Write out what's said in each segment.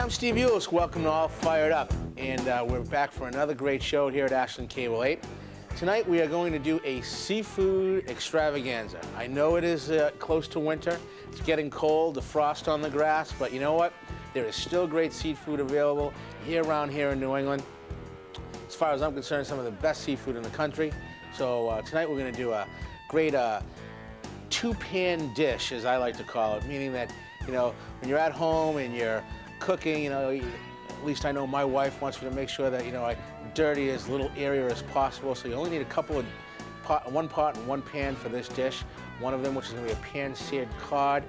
I'm Steve Eulis. Welcome to All Fired Up. And we're back for another great show here at Ashland Cable 8. Tonight we are going to do a seafood extravaganza. I know it is close to winter. It's getting cold, the frost on the grass, but you know what? There is still great seafood available year-round here in New England. As far as I'm concerned, some of the best seafood in the country. So tonight we're going to do a great two-pan dish, as I like to call it, meaning that, you know, when you're at home and you're cooking, you know, at least I know my wife wants me to make sure that, you know, I dirty as little area as possible. So you only need a couple of one pot and one pan for this dish. One of them, which is going to be a pan-seared cod,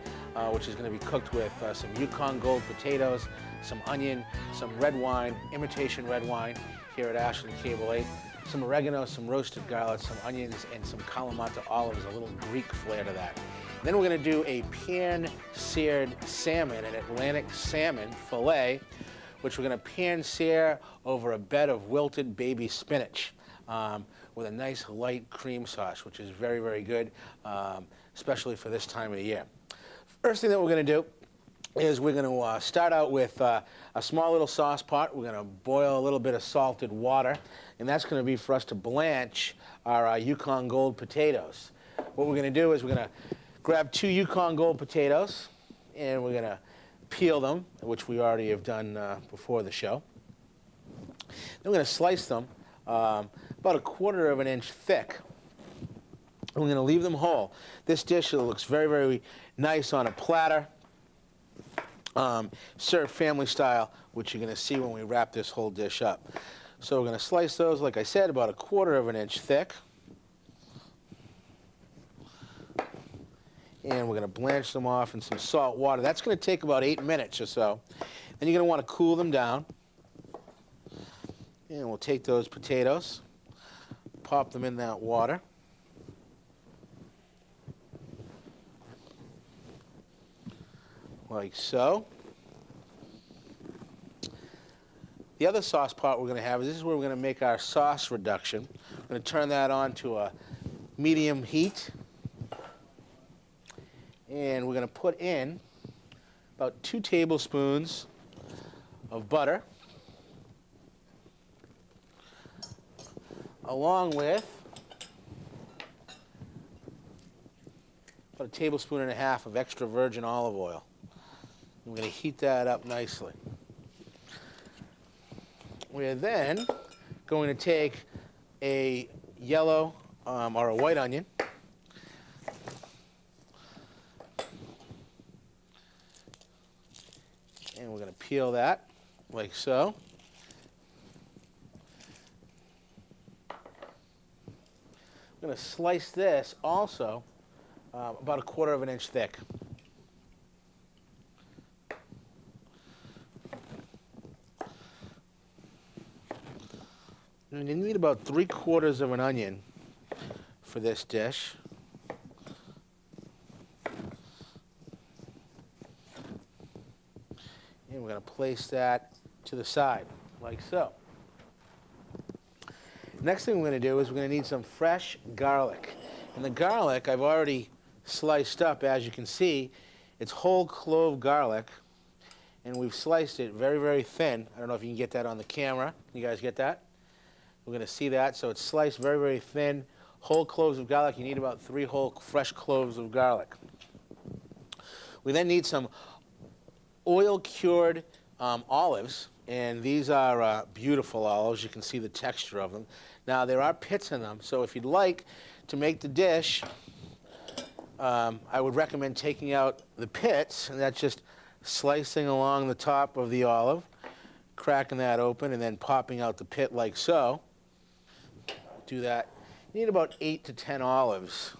which is going to be cooked with some Yukon Gold potatoes, some onion, some red wine, imitation red wine here at Ashland Cable 8, some oregano, some roasted garlic, some onions, and some Kalamata olives, a little Greek flair to that. Then we're going to do a pan-seared salmon, an Atlantic salmon fillet, which we're going to pan-sear over a bed of wilted baby spinach with a nice light cream sauce, which is very, very good, especially for this time of the year. First thing that we're going to do is we're going to start out with a small little sauce pot. We're going to boil a little bit of salted water, and that's going to be for us to blanch our Yukon Gold potatoes. What we're going to do is we're going to grab 2 Yukon Gold potatoes, and we're going to peel them, which we already have done before the show. Then we're going to slice them about 1/4 of an inch thick. And we're going to leave them whole. This dish looks very, very nice on a platter, served family style, which you're going to see when we wrap this whole dish up. So we're going to slice those, like I said, about 1/4 of an inch thick. And we're going to blanch them off in some salt water. That's going to take about 8 minutes or so. Then you're going to want to cool them down. And we'll take those potatoes, pop them in that water. Like so. The other sauce pot we're going to have is this is where we're going to make our sauce reduction. We're going to turn that on to a medium heat. And we're going to put in about 2 tablespoons of butter, along with about 1.5 tablespoons of extra virgin olive oil. We're going to heat that up nicely. We're then going to take a yellow or a white onion, and we're going to peel that like so. I'm going to slice this also about 1/4 of an inch thick. And you need about 3/4 of an onion for this dish. And we're going to place that to the side, like so. Next thing we're going to do is we're going to need some fresh garlic. And the garlic I've already sliced up, as you can see. It's whole clove garlic, and we've sliced it very, very thin. I don't know if you can get that on the camera. Can you guys get that? We're going to see that. So it's sliced very, very thin. Whole cloves of garlic. You need about 3 whole fresh cloves of garlic. We then need some oil-cured olives, and these are beautiful olives. You can see the texture of them. Now, there are pits in them, so if you'd like to make the dish, I would recommend taking out the pits, and that's just slicing along the top of the olive, cracking that open, and then popping out the pit like so. Do that. You need about 8 to 10 olives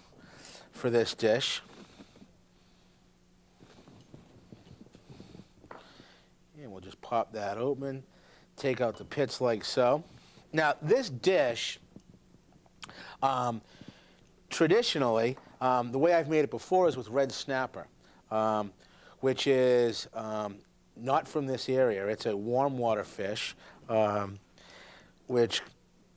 for this dish. And we'll just pop that open, take out the pits like so. Now, this dish, traditionally, the way I've made it before is with red snapper, which is not from this area. It's a warm water fish, which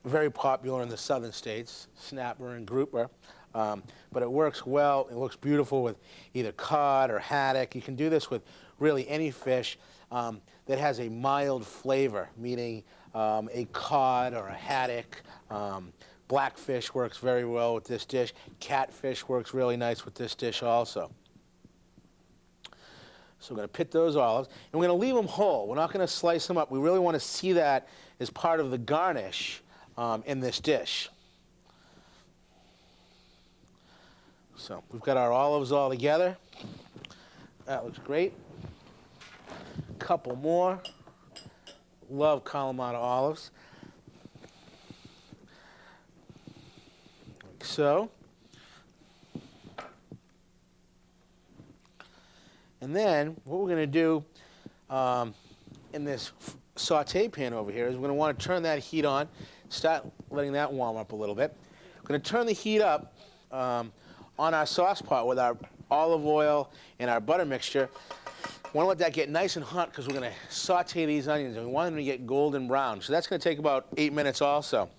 very popular in the southern states, snapper and grouper. But it works well. It looks beautiful with either cod or haddock. You can do this with really any fish. that has a mild flavor, meaning a cod or a haddock. Blackfish works very well with this dish. Catfish works really nice with this dish also. So we're going to pit those olives, and we're going to leave them whole. We're not going to slice them up. We really want to see that as part of the garnish in this dish. So we've got our olives all together. That looks great. Couple more. Love Kalamata olives. Like so. And then what we're going to do in this saute pan over here is we're going to want to turn that heat on, start letting that warm up a little bit. We're going to turn the heat up on our sauce pot with our olive oil and our butter mixture. We want to let that get nice and hot because we're going to saute these onions, and we want them to get golden brown. So that's going to take about 8 minutes also.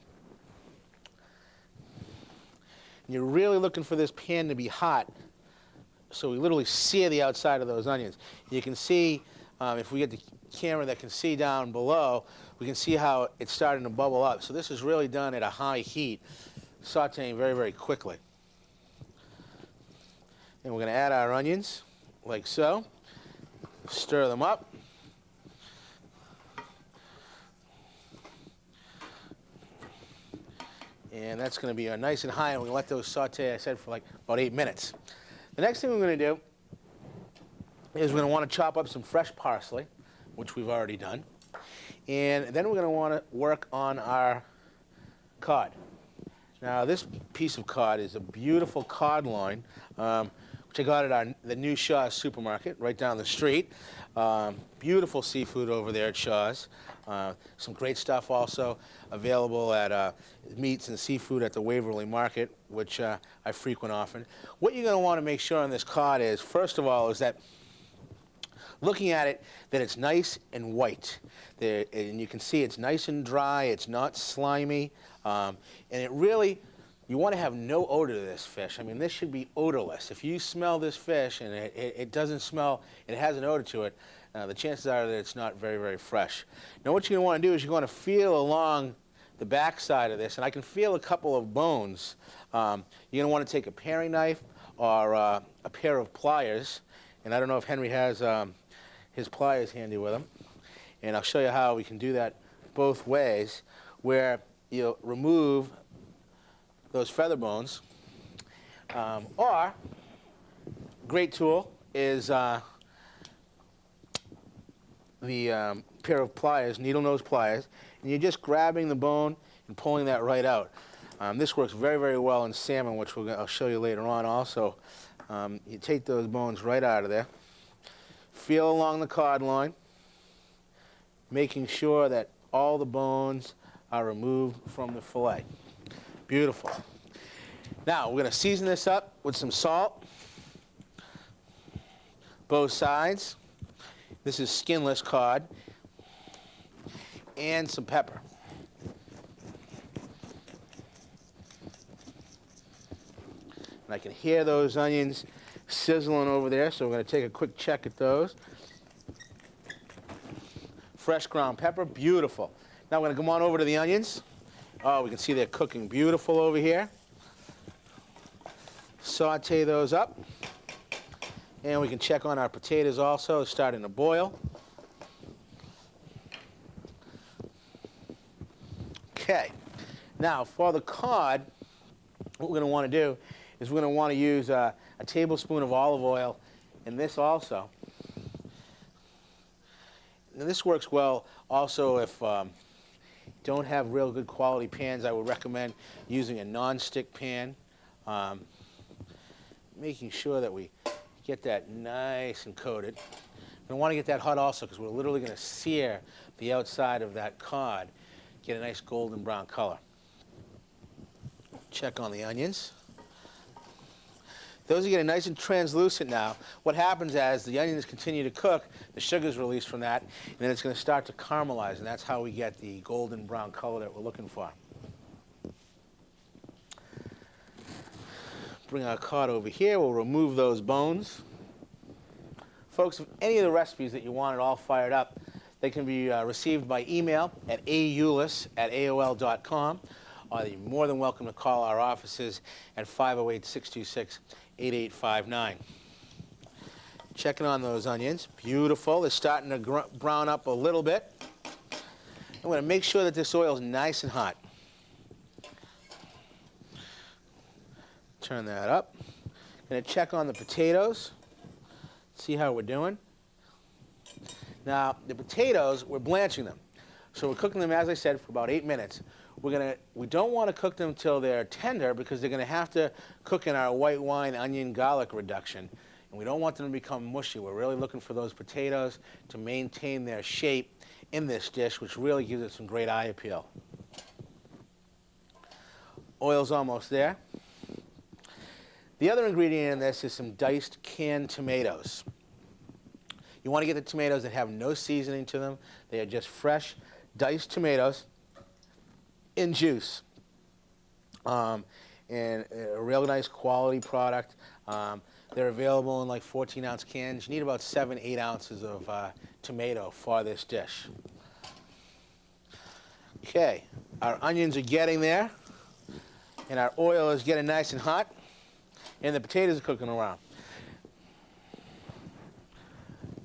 And you're really looking for this pan to be hot, so we literally sear the outside of those onions. You can see, if we get the camera that can see down below, we can see how it's starting to bubble up. So this is really done at a high heat, sauteing very, very quickly. And we're going to add our onions, like so. Stir them up. And that's going to be nice and high, and we're going to let those saute, I said, for like about 8 minutes. The next thing we're going to do is we're going to want to chop up some fresh parsley, which we've already done. And then we're going to want to work on our cod. Now, this piece of cod is a beautiful cod loin, which I got at the new Shaw's supermarket right down the street. Beautiful seafood over there at Shaw's. Some great stuff also available at meats and seafood at the Waverly Market, which I frequent often. What you're going to want to make sure on this cod is, first of all, is that looking at it, that it's nice and white. And you can see it's nice and dry, it's not slimy, and it really, you want to have no odor to this fish. I mean, this should be odorless. If you smell this fish and it doesn't smell, it has an odor to it, the chances are that it's not very, very fresh. Now what you're going to want to do is you're going to feel along the back side of this, and I can feel a couple of bones. You're going to want to take a paring knife or a pair of pliers, and I don't know if Henry has his pliers handy with him, and I'll show you how we can do that both ways, where you'll remove those feather bones, or great tool is the pair of pliers, needle nose pliers, and you're just grabbing the bone and pulling that right out. This works very, very well in salmon, which I'll show you later on also. You take those bones right out of there, feel along the cod loin, making sure that all the bones are removed from the fillet. Beautiful. Now we're going to season this up with some salt, both sides. This is skinless cod, and some pepper. And I can hear those onions sizzling over there, so we're going to take a quick check at those. Fresh ground pepper, beautiful. Now we're going to come on over to the onions. Oh, we can see they're cooking beautiful over here. Saute those up. And we can check on our potatoes also, starting to boil. Okay. Now, for the cod, what we're going to want to do is we're going to want to use a tablespoon of olive oil in this also. Now, this works well also if you don't have real good quality pans. I would recommend using a non-stick pan, making sure that we get that nice and coated. We want to get that hot also because we're literally going to sear the outside of that cod, get a nice golden brown color. Check on the onions. Those are getting nice and translucent now. What happens as the onions continue to cook, the sugar's released from that, and then it's going to start to caramelize, and that's how we get the golden brown color that we're looking for. Bring our cod over here. We'll remove those bones Folks, if any of the recipes that you want it all fired up, they can be received by email at aulis@aol.com, or you're more than welcome to call our offices at 508-626-8859. Checking on those onions. Beautiful. They're starting to brown up a little bit. I'm going to make sure that this oil is nice and hot. Turn that up. Going to check on the potatoes. See how we're doing. Now, the potatoes, we're blanching them. So we're cooking them, as I said, for about 8 minutes. We don't want to cook them until they're tender because they're going to have to cook in our white wine, onion, garlic reduction. And we don't want them to become mushy. We're really looking for those potatoes to maintain their shape in this dish, which really gives it some great eye appeal. Oil's almost there. The other ingredient in this is some diced canned tomatoes. You want to get the tomatoes that have no seasoning to them. They are just fresh, diced tomatoes in juice. And a real nice quality product. They're available in like 14-ounce cans. You need about 7-8 ounces of tomato for this dish. Okay, our onions are getting there, and our oil is getting nice and hot, and the potatoes are cooking around.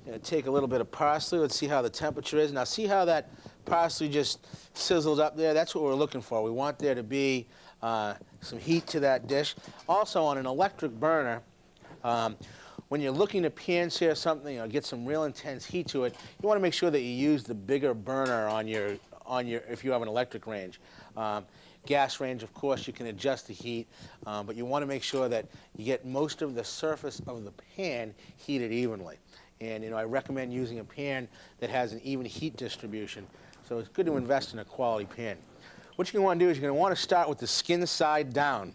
Going to take a little bit of parsley. Let's see how the temperature is. Now, see how that parsley just sizzled up there? That's what we're looking for. We want there to be some heat to that dish. Also, on an electric burner, when you're looking to pan-sear something or get some real intense heat to it, you want to make sure that you use the bigger burner on your if you have an electric range. Gas range, of course, you can adjust the heat, but you want to make sure that you get most of the surface of the pan heated evenly. And I recommend using a pan that has an even heat distribution. So it's good to invest in a quality pan. What you're going to want to do is you're going to want to start with the skin side down.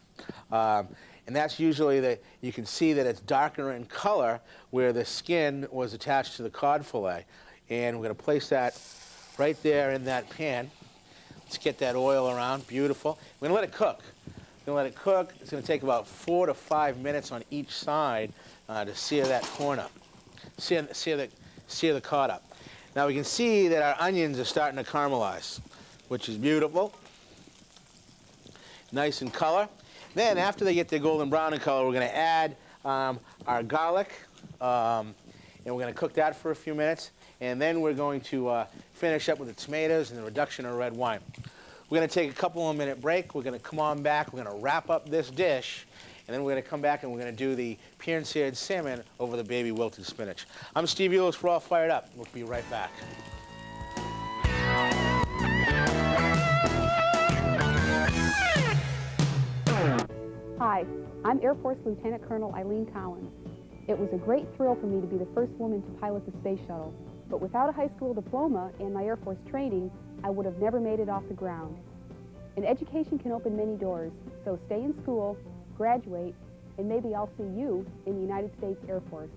And that's usually you can see that it's darker in color where the skin was attached to the cod fillet. And we're going to place that right there in that pan. Let's get that oil around. Beautiful. We're going to let it cook. We're going to let it cook. It's going to take about 4 to 5 minutes on each side to sear that corn up. Sear the cod up. Now we can see that our onions are starting to caramelize, which is beautiful. Nice in color. Then after they get their golden brown in color, we're going to add our garlic, and we're going to cook that for a few minutes. And then we're going to finish up with the tomatoes and the reduction of red wine. We're going to take a couple of minute break. We're going to come on back. We're going to wrap up this dish. And then we're going to come back and we're going to do the pan-seared salmon over the baby wilted spinach. I'm Steve Eulis. We're all fired up. We'll be right back. Hi, I'm Air Force Lieutenant Colonel Eileen Collins. It was a great thrill for me to be the first woman to pilot the space shuttle. But without a high school diploma and my Air Force training, I would have never made it off the ground. An education can open many doors, so stay in school, graduate, and maybe I'll see you in the United States Air Force.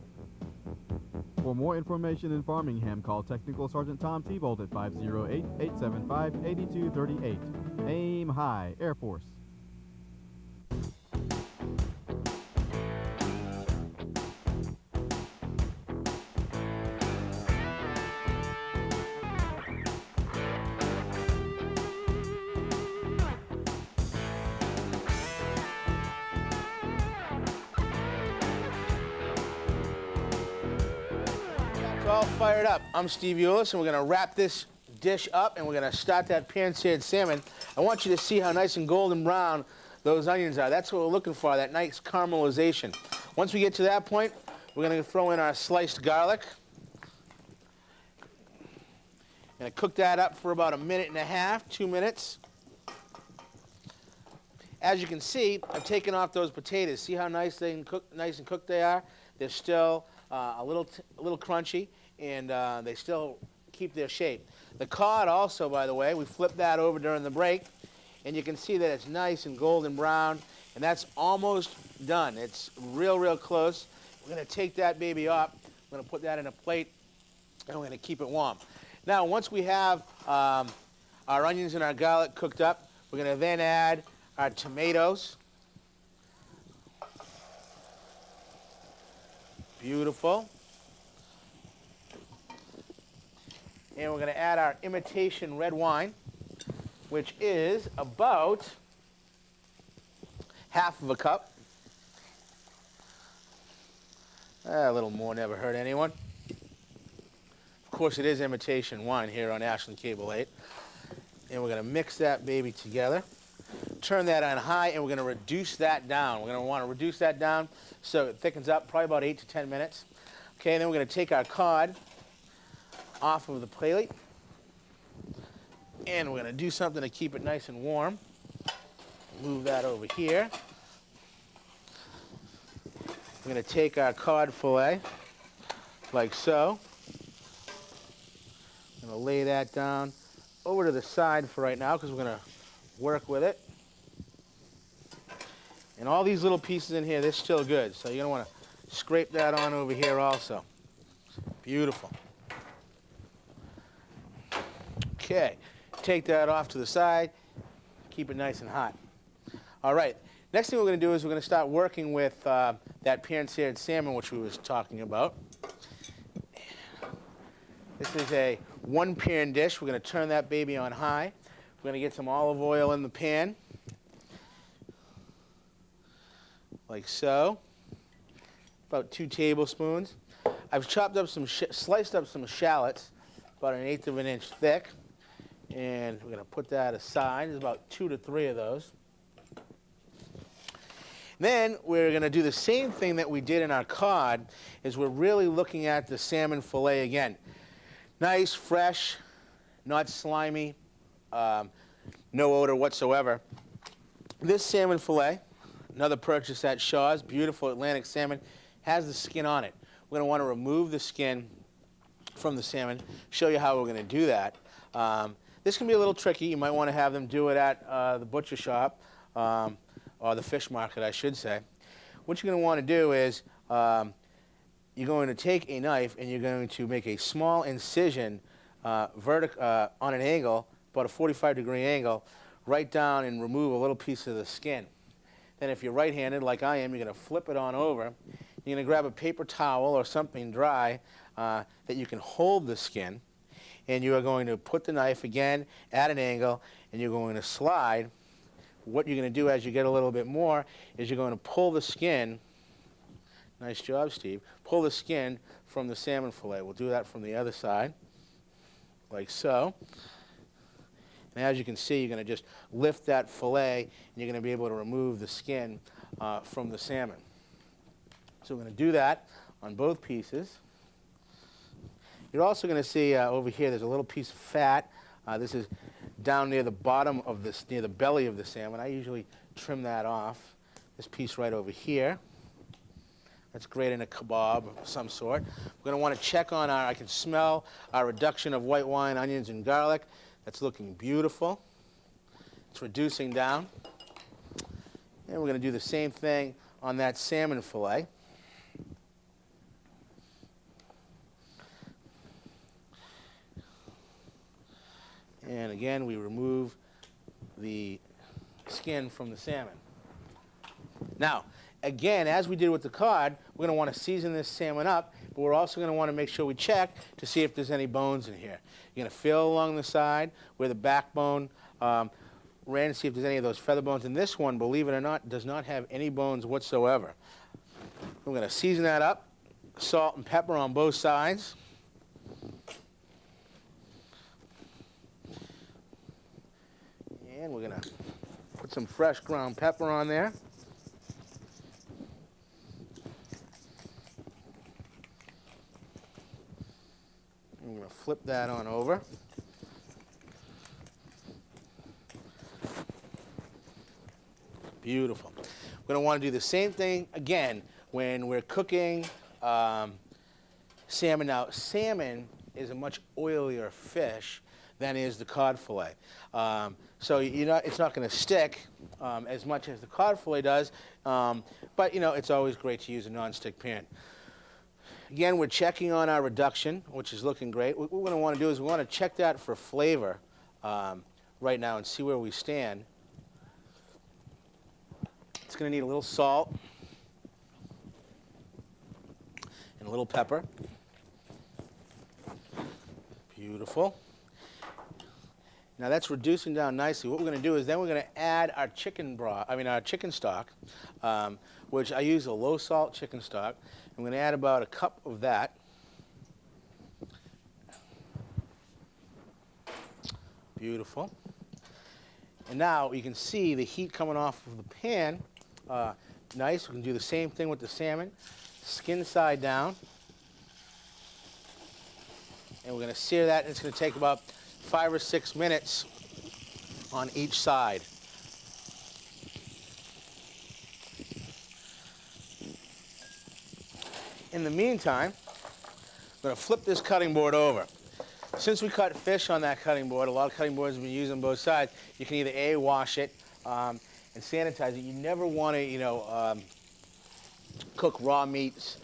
For more information in Farmingham, call Technical Sergeant Tom Thibault at 508-875-8238. Aim high, Air Force. All fired up. I'm Steve Eulis, and we're going to wrap this dish up, and we're going to start that pan-seared salmon. I want you to see how nice and golden brown those onions are. That's what we're looking for, that nice caramelization. Once we get to that point, we're going to throw in our sliced garlic. Going to cook that up for about 1.5 minutes, 2 minutes. As you can see, I've taken off those potatoes. See how nice and cooked they are? They're still a little crunchy, and they still keep their shape. The cod also, by the way, we flipped that over during the break, and you can see that it's nice and golden brown, and that's almost done. It's real close. We're going to take that baby up. We're going to put that in a plate, and we're going to keep it warm. Now, once we have our onions and our garlic cooked up, we're going to then add our tomatoes. Beautiful. And we're going to add our imitation red wine, which is about half of a cup. A little more never hurt anyone. Of course, it is imitation wine here on Ashland Cable 8. And we're going to mix that baby together. Turn that on high, and we're going to reduce that down. We're going to want to reduce that down so it thickens up, probably about 8 to 10 minutes. Okay, and then we're going to take our cod off of the plate. And we're going to do something to keep it nice and warm. Move that over here. We're going to take our cod fillet, like so. I'm going to lay that down over to the side for right now because we're going to work with it. And all these little pieces in here, they're still good. So you're going to want to scrape that on over here also. Beautiful. Okay, take that off to the side. Keep it nice and hot. All right, next thing we're going to do is we're going to start working with that pan-seared salmon, which we was talking about. This is a one-pan dish. We're going to turn that baby on high. We're going to get some olive oil in the pan, like so, about 2 tablespoons. I've chopped up sliced up some shallots, about 1/8 of an inch thick, and we're going to put that aside. There's about 2 to 3 of those. Then we're going to do the same thing that we did in our cod, is we're really looking at the salmon fillet again. Nice, fresh, not slimy, no odor whatsoever. This salmon fillet, another purchase at Shaw's, beautiful Atlantic salmon, has the skin on it. We're going to want to remove the skin from the salmon, show you how we're going to do that. This can be a little tricky. You might want to have them do it at the butcher shop, or the fish market, I should say. What you're going to want to do is you're going to take a knife and you're going to make a small incision on an angle, about a 45-degree angle, right down and remove a little piece of the skin. Then if you're right-handed, like I am, you're going to flip it on over. You're going to grab a paper towel or something dry that you can hold the skin, and you are going to put the knife again at an angle, and you're going to slide. What you're going to do as you get a little bit more is you're going to pull the skin. Nice job, Steve. Pull the skin from the salmon fillet. We'll do that from the other side, like so. And as you can see, you're going to just lift that fillet, and you're going to be able to remove the skin from the salmon. So we're going to do that on both pieces. You're also going to see over here there's a little piece of fat. This is down near the bottom of this, near the belly of the salmon. I usually trim that off. This piece right over here. That's great in a kebab of some sort. We're going to want to check on I can smell our reduction of white wine, onions, and garlic. That's looking beautiful. It's reducing down. And we're going to do the same thing on that salmon fillet. And again, we remove the skin from the salmon. Now, again, as we did with the cod, we're going to want to season this salmon up, but we're also going to want to make sure we check to see if there's any bones in here. You're going to feel along the side where the backbone ran to see if there's any of those feather bones. And this one, believe it or not, does not have any bones whatsoever. We're going to season that up, salt and pepper on both sides. And we're going to put some fresh ground pepper on there. I'm going to flip that on over. Beautiful. We're going to want to do the same thing again when we're cooking salmon. Now, salmon is a much oilier fish than is the cod fillet. So it's not going to stick as much as the cod fillet does, but it's always great to use a non-stick pan. Again, we're checking on our reduction, which is looking great. What we're going to want to do is we want to check that for flavor right now and see where we stand. It's going to need a little salt and a little pepper. Beautiful. Now that's reducing down nicely. What we're going to do is then we're going to add our our chicken stock, which I use a low salt chicken stock. I'm going to add about a cup of that. Beautiful. And now you can see the heat coming off of the pan. Nice. We can do the same thing with the salmon. Skin side down. And we're going to sear that, and it's going to take about 5 or 6 minutes on each side. In the meantime, I'm going to flip this cutting board over. Since we cut fish on that cutting board, a lot of cutting boards have been used on both sides, you can either A, wash it and sanitize it. You never want to, cook raw meats,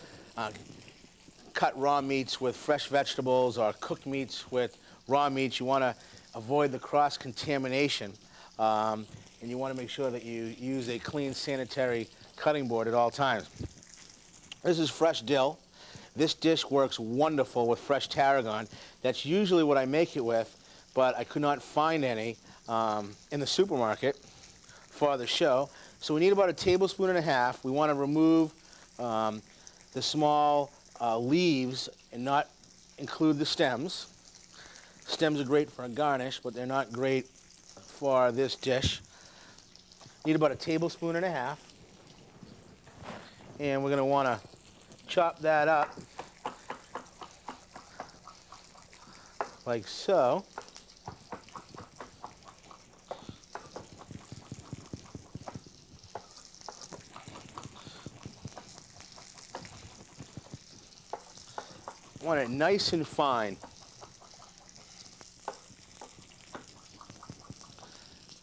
cut raw meats with fresh vegetables, or cooked meats with raw meats. You want to avoid the cross-contamination, and you want to make sure that you use a clean, sanitary cutting board at all times. This is fresh dill. This dish works wonderful with fresh tarragon. That's usually what I make it with, but I could not find any in the supermarket for the show. So we need about 1.5 tablespoons. We want to remove the small leaves and not include the stems. Stems are great for a garnish, but they're not great for this dish. Need about 1.5 tablespoons. And we're going to want to chop that up like so. Want it nice and fine.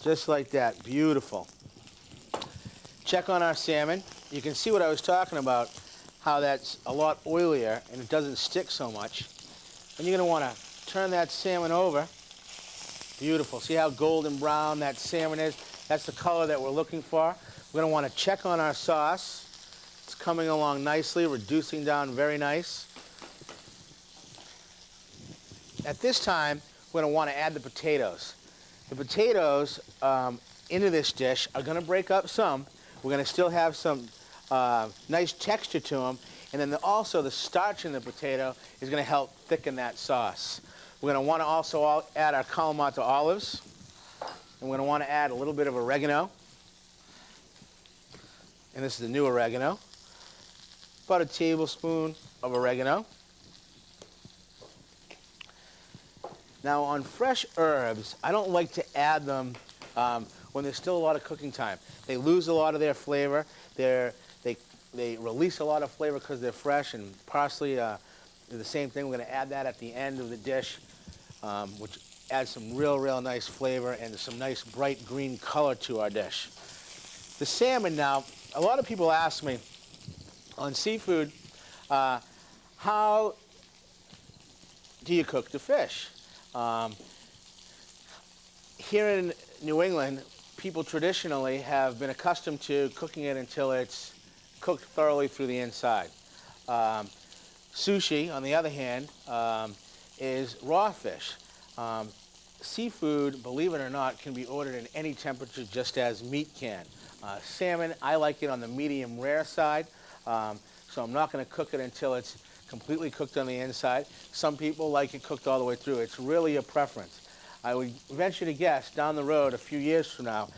Just like that. Beautiful. Check on our salmon. You can see what I was talking about, how that's a lot oilier and it doesn't stick so much. And you're going to want to turn that salmon over. Beautiful. See how golden brown that salmon is? That's the color that we're looking for. We're going to want to check on our sauce. It's coming along nicely, reducing down very nice. At this time, we're going to want to add the potatoes. The potatoes into this dish are going to break up some. We're going to still have some nice texture to them. And then also the starch in the potato is going to help thicken that sauce. We're going to want to also add our Kalamata olives. And we're going to want to add a little bit of oregano. And this is the new oregano. About 1 tablespoon of oregano. Now on fresh herbs, I don't like to add them when there's still a lot of cooking time. They lose a lot of their flavor. They release a lot of flavor because they're fresh, and parsley is the same thing. We're going to add that at the end of the dish, which adds some real nice flavor and some nice bright green color to our dish. The salmon now, a lot of people ask me on seafood, how do you cook the fish? Here in New England, people traditionally have been accustomed to cooking it until it's cooked thoroughly through the inside. Sushi, on the other hand, is raw fish. Seafood, believe it or not, can be ordered in any temperature just as meat can. Salmon, I like it on the medium rare side, so I'm not going to cook it until it's completely cooked on the inside. Some people like it cooked all the way through. It's really a preference. I would venture to guess down the road, a few years from now,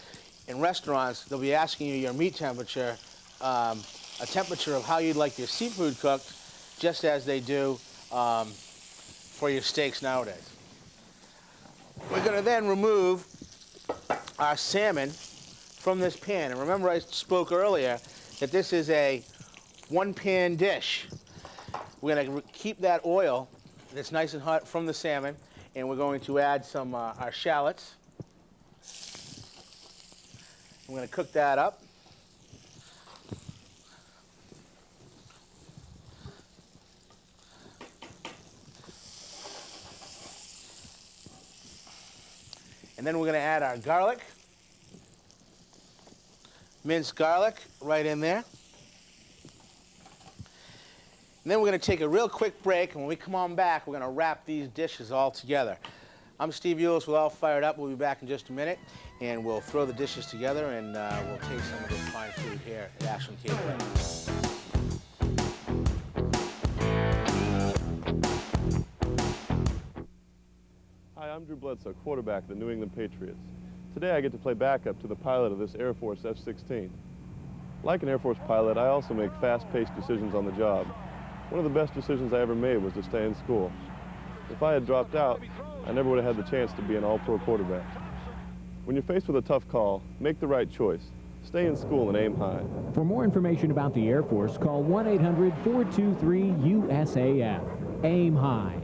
in restaurants, they'll be asking you your meat temperature, a temperature of how you'd like your seafood cooked, just as they do for your steaks nowadays. We're going to then remove our salmon from this pan. And remember, I spoke earlier that this is a one-pan dish. We're going to keep that oil that's nice and hot from the salmon, and we're going to add some our shallots. We're going to cook that up. And then we're going to add our garlic, minced garlic right in there. And then we're going to take a real quick break, and when we come on back, we're going to wrap these dishes all together. I'm Steve Eulis with All Fired Up. We'll be back in just a minute, and we'll throw the dishes together, and we'll taste some of this fine food here at Ashland Cable. Hi, I'm Drew Bledsoe, quarterback of the New England Patriots. Today I get to play backup to the pilot of this Air Force F-16. Like an Air Force pilot, I also make fast-paced decisions on the job. One of the best decisions I ever made was to stay in school. If I had dropped out, I never would have had the chance to be an all-pro quarterback. When you're faced with a tough call, make the right choice. Stay in school and aim high. For more information about the Air Force, call 1-800-423-USAF. Aim high.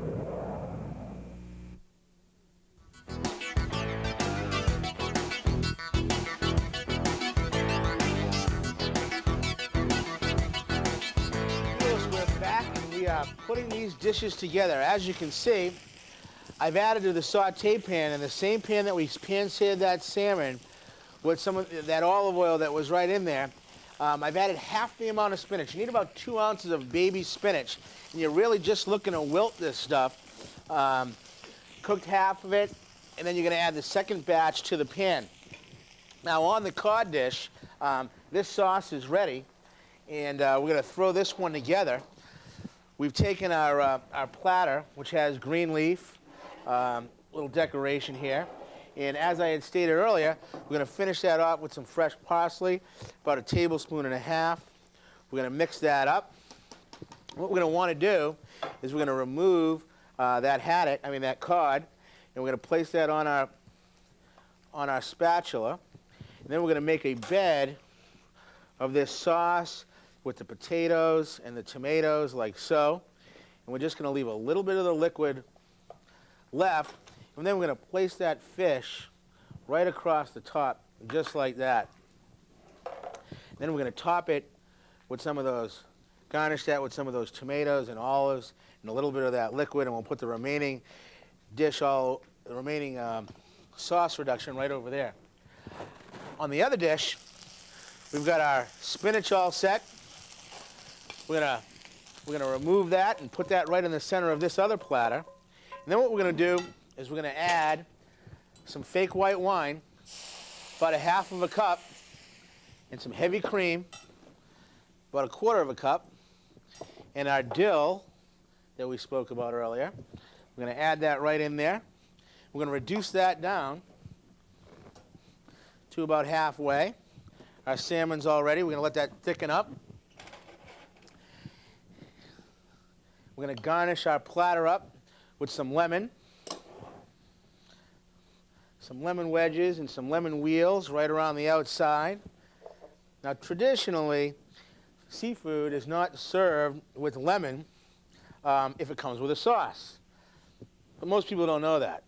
We're back, and we are putting these dishes together. As you can see, I've added to the saute pan, in the same pan that we pan-seared that salmon with some of that olive oil that was right in there. I've added half the amount of spinach. You need about 2 ounces of baby spinach, and you're really just looking to wilt this stuff. Cooked half of it, and then you're going to add the second batch to the pan. Now on the cod dish, this sauce is ready, and we're going to throw this one together. We've taken our platter, which has green leaf, little decoration here. And as I had stated earlier, we're going to finish that off with some fresh parsley, about 1.5 tablespoons. We're going to mix that up. What we're going to want to do is we're going to remove that cod, and we're going to place that on our spatula. And then we're going to make a bed of this sauce with the potatoes and the tomatoes like so. And we're just going to leave a little bit of the liquid left, and then we're going to place that fish right across the top, just like that. Then we're going to top it with some of those, garnish that with some of those tomatoes and olives and a little bit of that liquid, and we'll put the remaining sauce reduction right over there. On the other dish, we've got our spinach all set. We're going to remove that and put that right in the center of this other platter. And then what we're going to do is we're going to add some fake white wine, about 1/2 cup, and some heavy cream, about 1/4 cup, and our dill that we spoke about earlier. We're going to add that right in there. We're going to reduce that down to about halfway. Our salmon's all ready. We're going to let that thicken up. We're going to garnish our platter up with some lemon wedges and some lemon wheels right around the outside. Now, traditionally, seafood is not served with lemon if it comes with a sauce. But most people don't know that.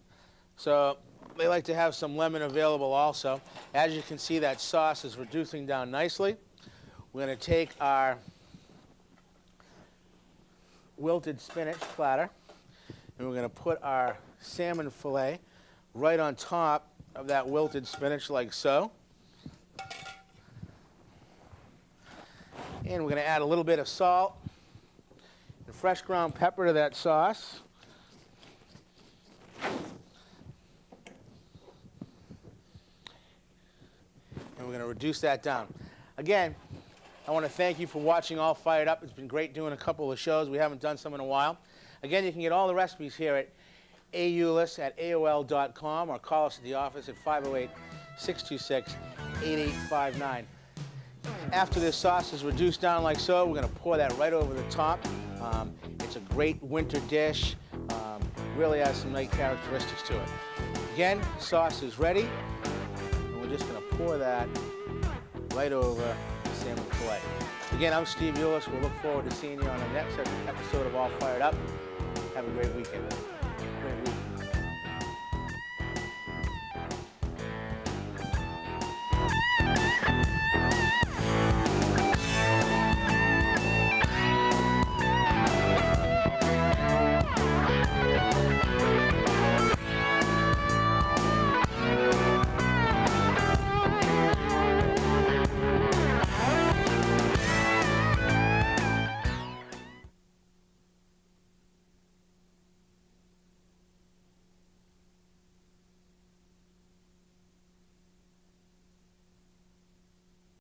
So they like to have some lemon available also. As you can see, that sauce is reducing down nicely. We're going to take our wilted spinach platter, and we're going to put our salmon fillet right on top of that wilted spinach like so. And we're going to add a little bit of salt and fresh ground pepper to that sauce. And we're going to reduce that down. Again, I want to thank you for watching All Fired Up. It's been great doing a couple of shows. We haven't done some in a while. Again, you can get all the recipes here at aulis@aol.com or call us at the office at 508-626-8859. After this sauce is reduced down like so, we're going to pour that right over the top. It's a great winter dish. Really has some nice characteristics to it. Again, the sauce is ready, and we're just going to pour that right over the salmon fillet. Again, I'm Steve Eulis. We'll look forward to seeing you on the next episode of All Fired Up. Have a great weekend. Great weekend.